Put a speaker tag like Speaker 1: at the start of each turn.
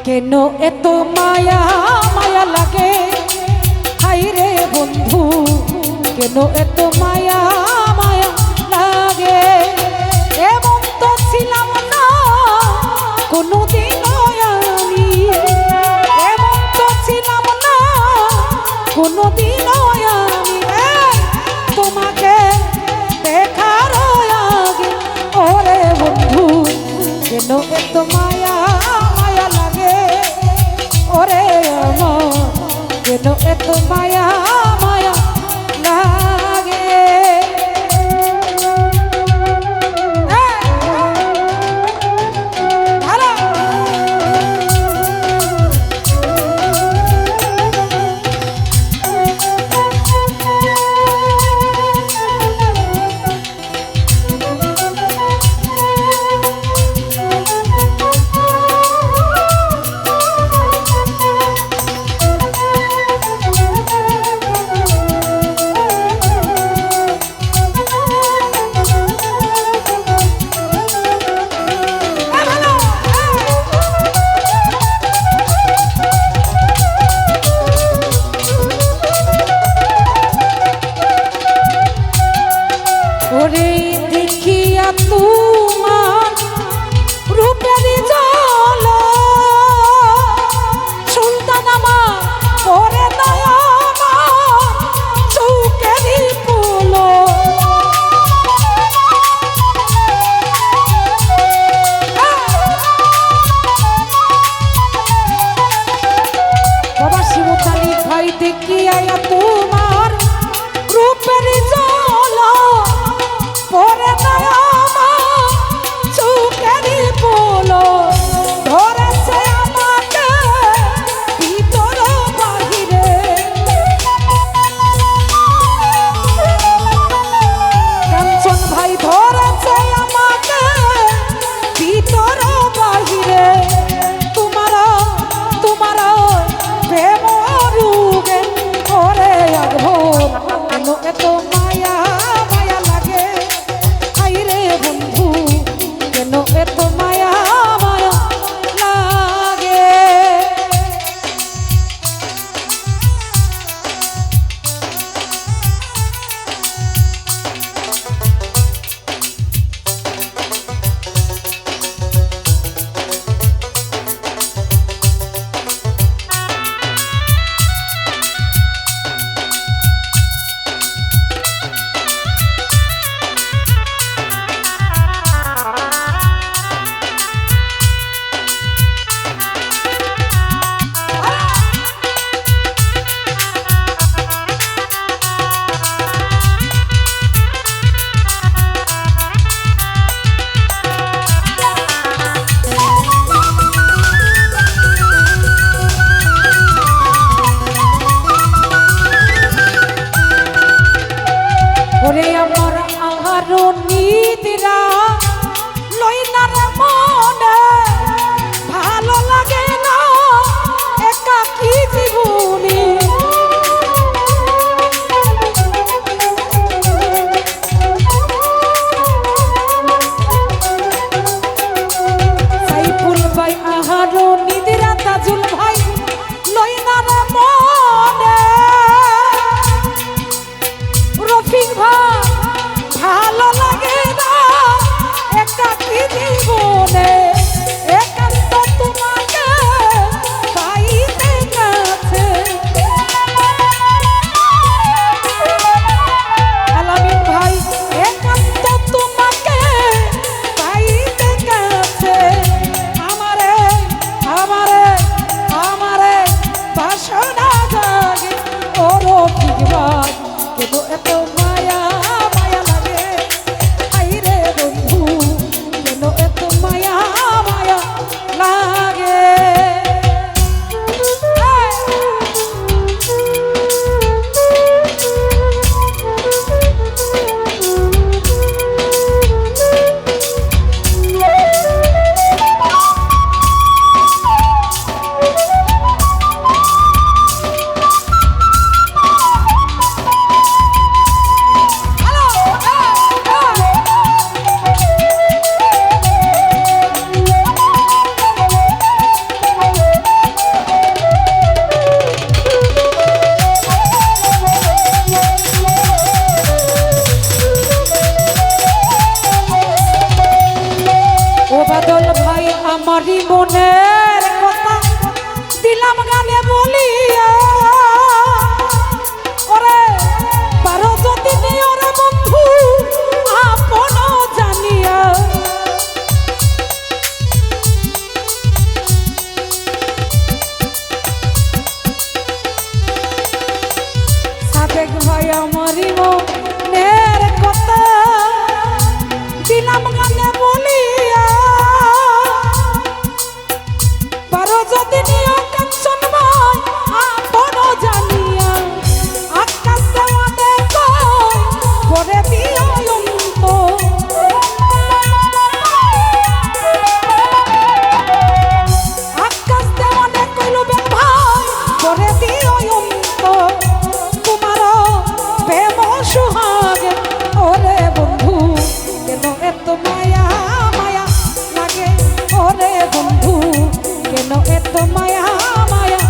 Speaker 1: কেন এত মায়া মায়া লাগে হাই রে বন্ধু কেন এত মায়া মায়া লাগে এমন তো ছিলাম না কোনোদিন আমি এমন তো ছিলাম না কোনোদিন আমি তোমাকে দেখার আগে ওরে বন্ধু কেন এত মায়া মায়া লাগে ওরে আমার কেন এত মায়া মায়া লাগে বাদল ভাই আমারই মনের কথা দিলাম গানে বলিয়া ওরে পারো যদি নিও রে বন্ধু আপন জানিয়া সাদেক ভাই আমারই মনের কথা দিলাম গানে বলিয়া পারো যদি নিও কাঞ্চন ভাই আপন জানিয়া আকাশ দেওয়া দেখো করে দিও অন্ত আকাশ দেওয়া দেখো ভাই করে দিও অন্ত তোমার প্রেম সুহাগে ওরে বন্ধু কেন এত মায়া মায়া লাগে ওরে বন্ধু কেন এত মায়া মায়া